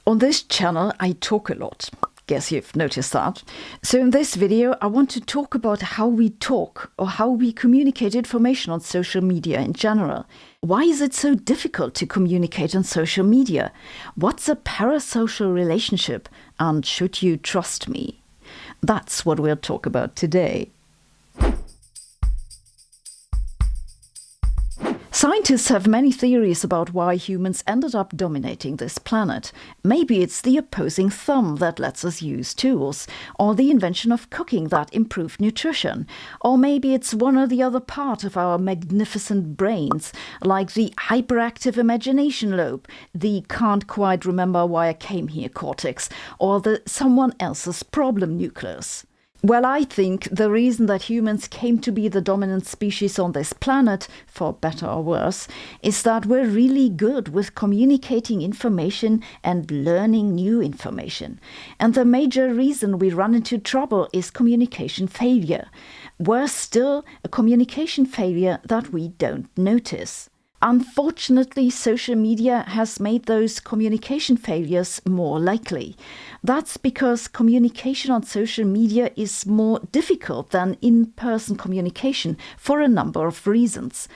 On this channel, I talk a lot. Guess you've noticed that. So in this video, I want to talk about how we talk or how we communicate information on social media in general. Why is it so difficult to communicate on social media? What's a parasocial relationship? And should you trust me? That's what we'll talk about today. Scientists have many theories about why humans ended up dominating this planet. Maybe it's the opposing thumb that lets us use tools, or the invention of cooking that improved nutrition, or maybe it's one or the other part of our magnificent brains, like the hyperactive imagination lobe, the can't quite remember why I came here cortex, or the someone else's problem nucleus. Well, I think the reason that humans came to be the dominant species on this planet, for better or worse, is that we're really good with communicating information and learning new information. And the major reason we run into trouble is communication failure. Worse still, a communication failure that we don't notice. Unfortunately, social media has made those communication failures more likely. That's because communication on social media is more difficult than in-person communication for a number of reasons.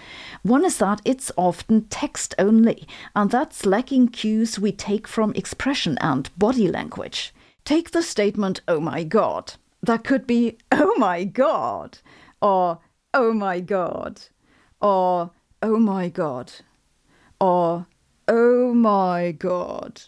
One is that it's often text only, and that's lacking cues we take from expression and body language. Take the statement, "Oh my God." That could be, "Oh my God," or "Oh my God," or "Oh my God," or "Oh my God."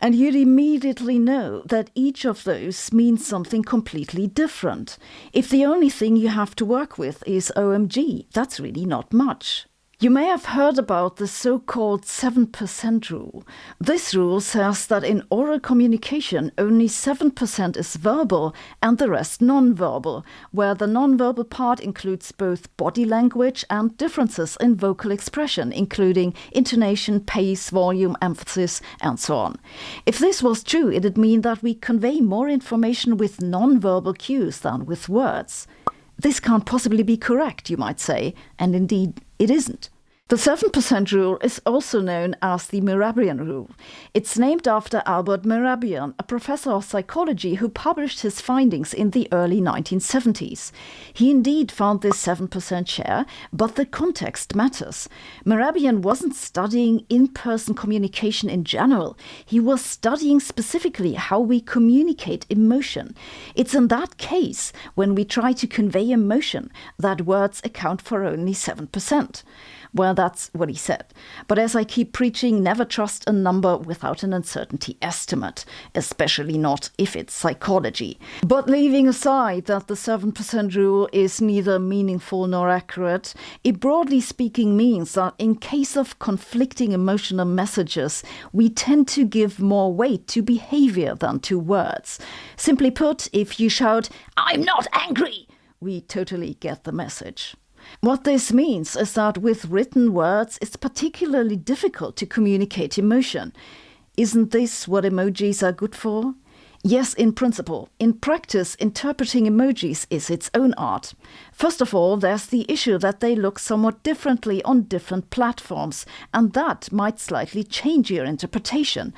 And you'd immediately know that each of those means something completely different. If the only thing you have to work with is OMG, that's really not much. You may have heard about the so-called 7% rule. This rule says that in oral communication, only 7% is verbal and the rest non-verbal, where the non-verbal part includes both body language and differences in vocal expression, including intonation, pace, volume, emphasis, and so on. If this was true, it'd mean that we convey more information with non-verbal cues than with words. This can't possibly be correct, you might say, and indeed it isn't. The 7% rule is also known as the Mehrabian rule. It's named after Albert Mehrabian, a professor of psychology who published his findings in the early 1970s. He indeed found this 7% share, but the context matters. Mehrabian wasn't studying in-person communication in general. He was studying specifically how we communicate emotion. It's in that case, when we try to convey emotion, that words account for only 7%. Well, that's what he said. But as I keep preaching, never trust a number without an uncertainty estimate, especially not if it's psychology. But leaving aside that the 7% rule is neither meaningful nor accurate, it broadly speaking means that in case of conflicting emotional messages, we tend to give more weight to behavior than to words. Simply put, if you shout, "I'm not angry," we totally get the message. What this means is that with written words, it's particularly difficult to communicate emotion. Isn't this what emojis are good for? Yes, in principle. In practice, interpreting emojis is its own art. First of all, there's the issue that they look somewhat differently on different platforms, and that might slightly change your interpretation.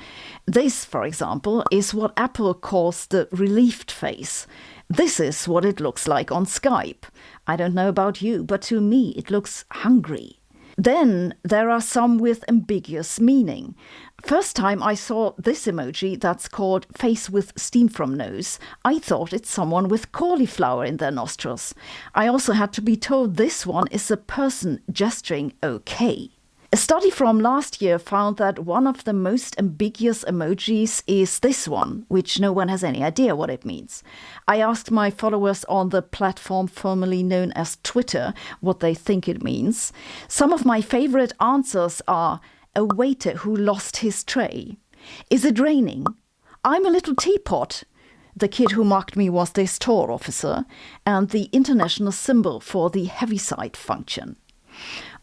This, for example, is what Apple calls the relieved face. This is what it looks like on Skype. I don't know about you, but to me it looks hungry. Then there are some with ambiguous meaning. First time I saw this emoji that's called face with steam from nose, I thought it's someone with cauliflower in their nostrils. I also had to be told this one is a person gesturing okay. A study from last year found that one of the most ambiguous emojis is this one, which no one has any idea what it means. I asked my followers on the platform formerly known as Twitter what they think it means. Some of my favorite answers are: a waiter who lost his tray. Is it raining? I'm a little teapot. The kid who mocked me was the store officer, and the international symbol for the heaviside function.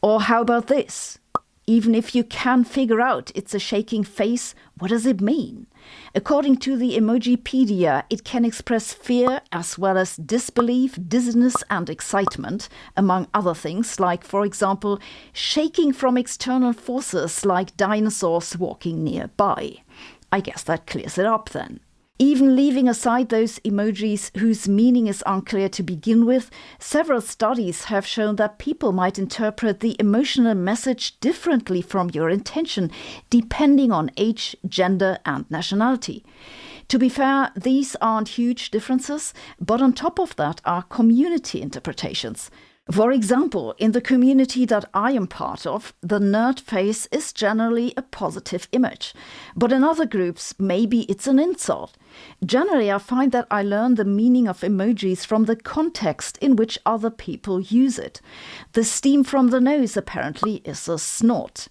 Or how about this? Even if you can figure out it's a shaking face, what does it mean? According to the Emojipedia, it can express fear as well as disbelief, dizziness and excitement, among other things, like, for example, shaking from external forces like dinosaurs walking nearby. I guess that clears it up then. Even leaving aside those emojis whose meaning is unclear to begin with, several studies have shown that people might interpret the emotional message differently from your intention, depending on age, gender, and nationality. To be fair, these aren't huge differences, but on top of that are community interpretations. For example, in the community that I am part of, the nerd face is generally a positive image. But in other groups, maybe it's an insult. Generally, I find that I learn the meaning of emojis from the context in which other people use it. The steam from the nose apparently is a snort.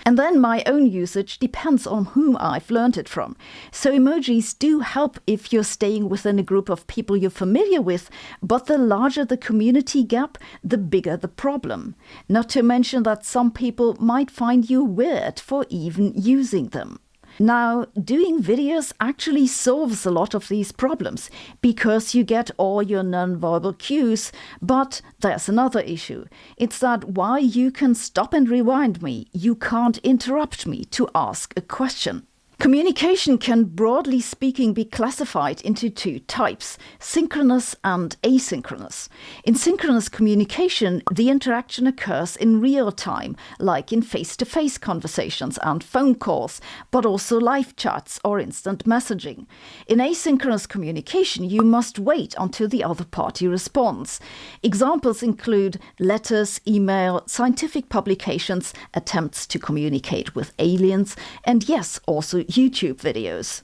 And then my own usage depends on whom I've learned it from. So emojis do help if you're staying within a group of people you're familiar with, but the larger the community gap, the bigger the problem. Not to mention that some people might find you weird for even using them. Now, doing videos actually solves a lot of these problems because you get all your nonverbal cues, but there's another issue. It's that while you can stop and rewind me, you can't interrupt me to ask a question. Communication can, broadly speaking, be classified into two types, synchronous and asynchronous. In synchronous communication, the interaction occurs in real time, like in face-to-face conversations and phone calls, but also live chats or instant messaging. In asynchronous communication, you must wait until the other party responds. Examples include letters, email, scientific publications, attempts to communicate with aliens, and yes, also YouTube videos.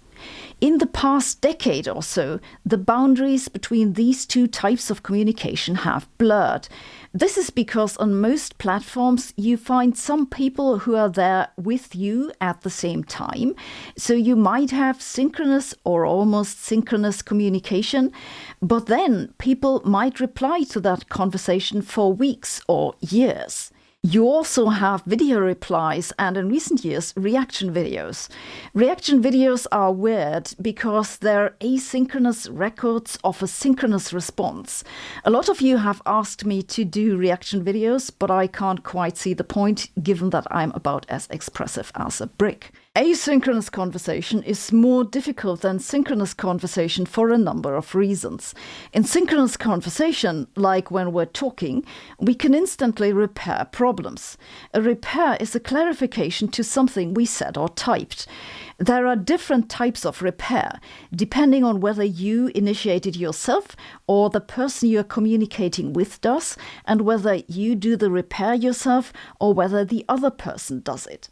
In the past decade or so, the boundaries between these two types of communication have blurred. This is because on most platforms you find some people who are there with you at the same time, so you might have synchronous or almost synchronous communication, but then people might reply to that conversation for weeks or years. You also have video replies and, in recent years, reaction videos. Reaction videos are weird because they're asynchronous records of a synchronous response. A lot of you have asked me to do reaction videos, but I can't quite see the point given that I'm about as expressive as a brick. Asynchronous conversation is more difficult than synchronous conversation for a number of reasons. In synchronous conversation, like when we're talking, we can instantly repair problems. A repair is a clarification to something we said or typed. There are different types of repair, depending on whether you initiated yourself or the person you're communicating with does, and whether you do the repair yourself or whether the other person does it.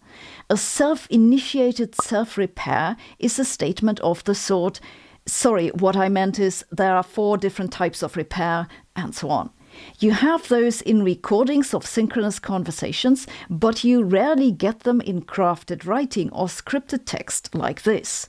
A self-initiated self-repair is a statement of the sort, "Sorry, what I meant is there are 4 different types of repair," and so on. You have those in recordings of synchronous conversations, but you rarely get them in crafted writing or scripted text like this.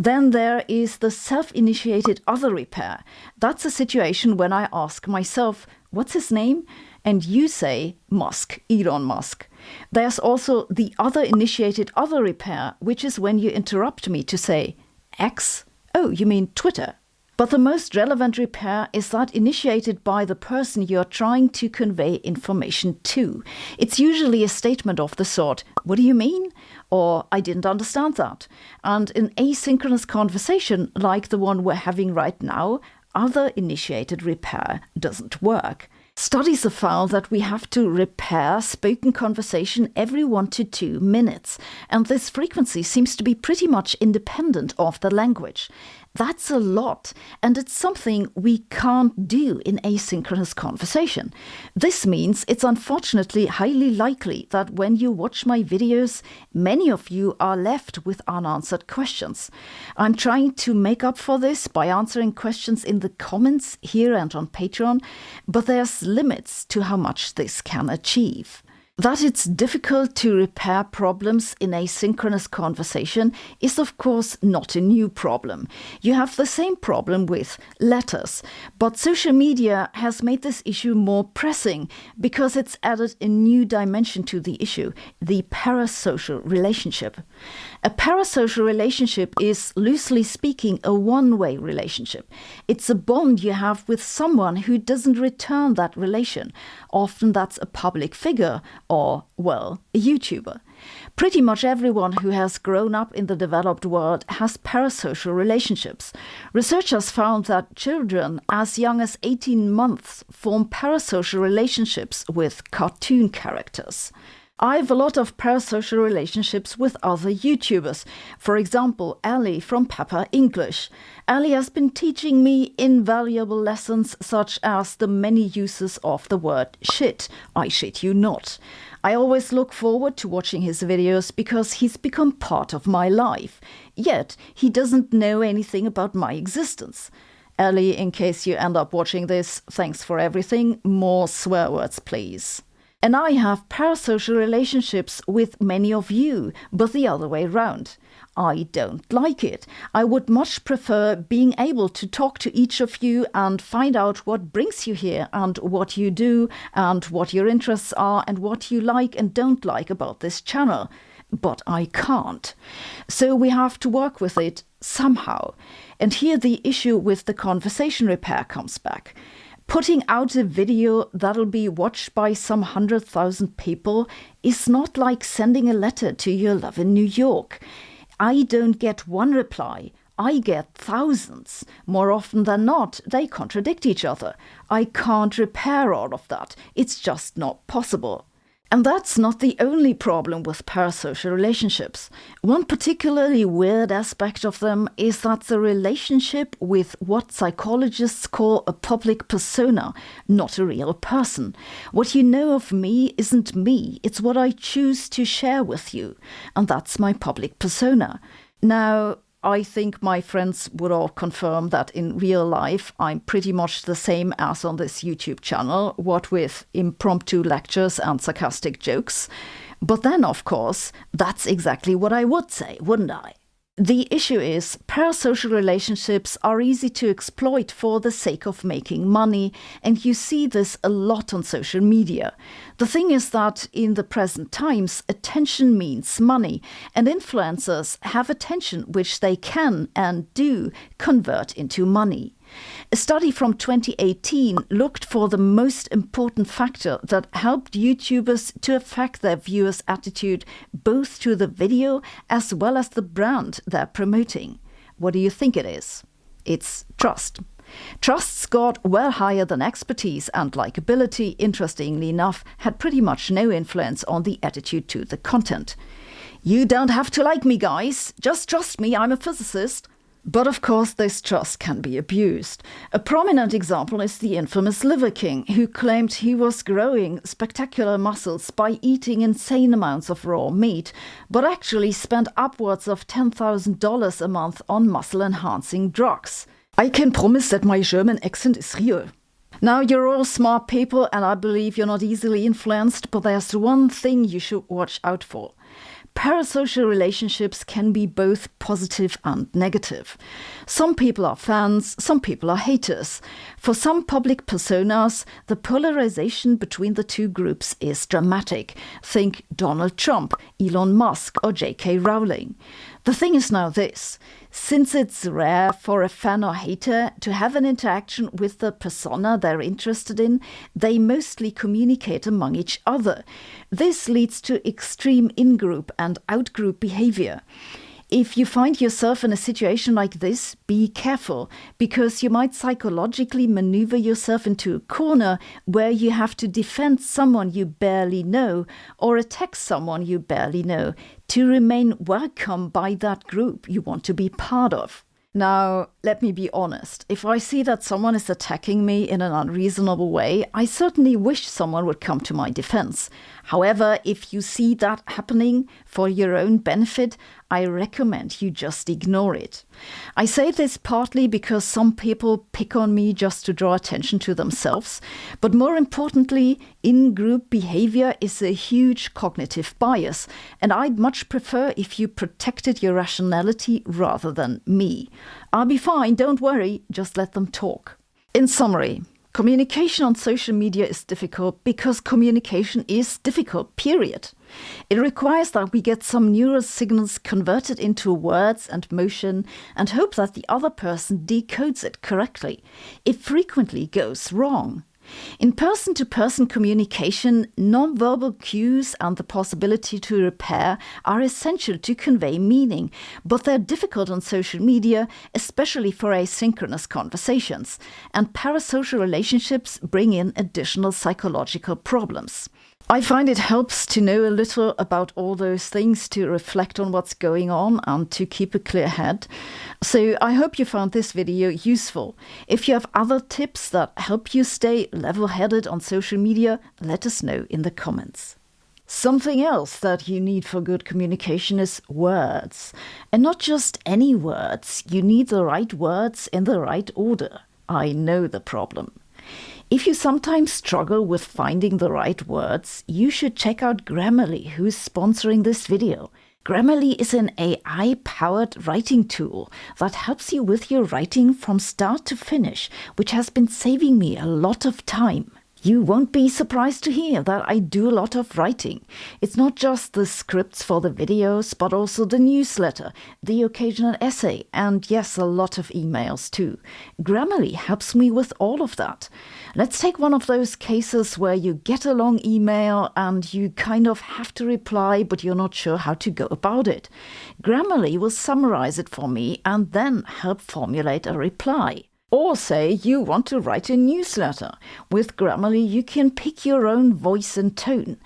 Then there is the self-initiated other repair. That's a situation when I ask myself, "What's his name?" and you say, "Musk, Elon Musk." There's also the other initiated other repair, which is when you interrupt me to say, "X? Oh, you mean Twitter?" But the most relevant repair is that initiated by the person you're trying to convey information to. It's usually a statement of the sort, "What do you mean?" or "I didn't understand that." And in asynchronous conversation, like the one we're having right now, other initiated repair doesn't work. Studies have found that we have to repair spoken conversation every 1 to 2 minutes, and this frequency seems to be pretty much independent of the language. That's a lot, and it's something we can't do in asynchronous conversation. This means it's unfortunately highly likely that when you watch my videos, many of you are left with unanswered questions. I'm trying to make up for this by answering questions in the comments here and on Patreon, but there's limits to how much this can achieve. That it's difficult to repair problems in asynchronous conversation is of course not a new problem. You have the same problem with letters, but social media has made this issue more pressing because it's added a new dimension to the issue, the parasocial relationship. A parasocial relationship is, loosely speaking, a one-way relationship. It's a bond you have with someone who doesn't return that relation. Often that's a public figure or, well, a YouTuber. Pretty much everyone who has grown up in the developed world has parasocial relationships. Researchers found that children as young as 18 months form parasocial relationships with cartoon characters. I have a lot of parasocial relationships with other YouTubers. For example, Ali from Peppa English. Ali has been teaching me invaluable lessons such as the many uses of the word shit. I shit you not. I always look forward to watching his videos because he's become part of my life. Yet, he doesn't know anything about my existence. Ali, in case you end up watching this, thanks for everything. More swear words, please. And I have parasocial relationships with many of you, but the other way round. I don't like it. I would much prefer being able to talk to each of you and find out what brings you here and what you do and what your interests are and what you like and don't like about this channel. But I can't. So we have to work with it somehow. And here the issue with the conversation repair comes back. Putting out a video that'll be watched by some 100,000 people is not like sending a letter to your love in New York. I don't get one reply. I get thousands. More often than not, they contradict each other. I can't repair all of that. It's just not possible. And that's not the only problem with parasocial relationships. One particularly weird aspect of them is that the relationship with what psychologists call a public persona, not a real person. What you know of me isn't me, it's what I choose to share with you. And that's my public persona. Now, I think my friends would all confirm that in real life I'm pretty much the same as on this YouTube channel, what with impromptu lectures and sarcastic jokes. But then, of course, that's exactly what I would say, wouldn't I? The issue is, parasocial relationships are easy to exploit for the sake of making money, and you see this a lot on social media. The thing is that in the present times, attention means money, and influencers have attention which they can and do convert into money. A study from 2018 looked for the most important factor that helped YouTubers to affect their viewers' attitude both to the video as well as the brand they're promoting. What do you think it is? It's trust. Trust scored well higher than expertise, and likability, interestingly enough, had pretty much no influence on the attitude to the content. You don't have to like me, guys. Just trust me, I'm a physicist. But of course, this trust can be abused. A prominent example is the infamous Liver King, who claimed he was growing spectacular muscles by eating insane amounts of raw meat, but actually spent upwards of $10,000 a month on muscle-enhancing drugs. I can promise that my German accent is real. Now, you're all smart people, and I believe you're not easily influenced, but there's one thing you should watch out for. Parasocial relationships can be both positive and negative. Some people are fans, some people are haters. For some public personas, the polarization between the two groups is dramatic. Think Donald Trump, Elon Musk, or J.K. Rowling. The thing is now this. Since it's rare for a fan or hater to have an interaction with the persona they're interested in, they mostly communicate among each other. This leads to extreme in-group and out-group behavior. If you find yourself in a situation like this, be careful, because you might psychologically maneuver yourself into a corner where you have to defend someone you barely know or attack someone you barely know to remain welcome by that group you want to be part of. Now, let me be honest. If I see that someone is attacking me in an unreasonable way, I certainly wish someone would come to my defense. However, if you see that happening for your own benefit, I recommend you just ignore it. I say this partly because some people pick on me just to draw attention to themselves, but more importantly, in-group behavior is a huge cognitive bias, and I'd much prefer if you protected your rationality rather than me. I'll be fine, don't worry, just let them talk. In summary, communication on social media is difficult because communication is difficult, period. It requires that we get some neural signals converted into words and motion and hope that the other person decodes it correctly. It frequently goes wrong. In person-to-person communication, non-verbal cues and the possibility to repair are essential to convey meaning, but they're difficult on social media, especially for asynchronous conversations, and parasocial relationships bring in additional psychological problems. I find it helps to know a little about all those things to reflect on what's going on and to keep a clear head. So I hope you found this video useful. If you have other tips that help you stay level-headed on social media, let us know in the comments. Something else that you need for good communication is words. And not just any words, you need the right words in the right order. I know the problem. If you sometimes struggle with finding the right words, you should check out Grammarly, who's sponsoring this video. Grammarly is an AI-powered writing tool that helps you with your writing from start to finish, which has been saving me a lot of time. You won't be surprised to hear that I do a lot of writing. It's not just the scripts for the videos, but also the newsletter, the occasional essay, and yes, a lot of emails too. Grammarly helps me with all of that. Let's take one of those cases where you get a long email and you kind of have to reply, but you're not sure how to go about it. Grammarly will summarize it for me and then help formulate a reply. Or say you want to write a newsletter. With Grammarly, you can pick your own voice and tone.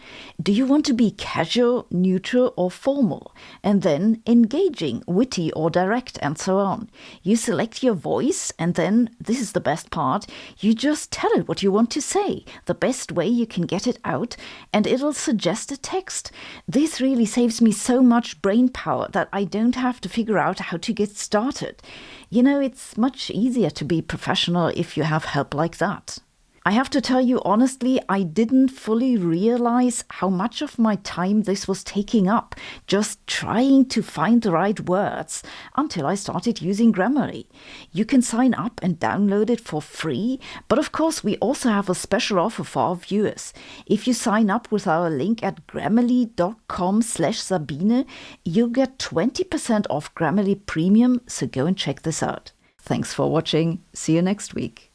Do you want to be casual, neutral, or formal? And then engaging, witty, or direct, and so on. You select your voice, and then, this is the best part, you just tell it what you want to say, the best way you can get it out, and it'll suggest a text. This really saves me so much brain power that I don't have to figure out how to get started. You know, it's much easier to be professional if you have help like that. I have to tell you honestly, I didn't fully realize how much of my time this was taking up, just trying to find the right words, until I started using Grammarly. You can sign up and download it for free, but of course we also have a special offer for our viewers. If you sign up with our link at grammarly.com/Sabine, you'll get 20% off Grammarly Premium, so go and check this out. Thanks for watching. See you next week.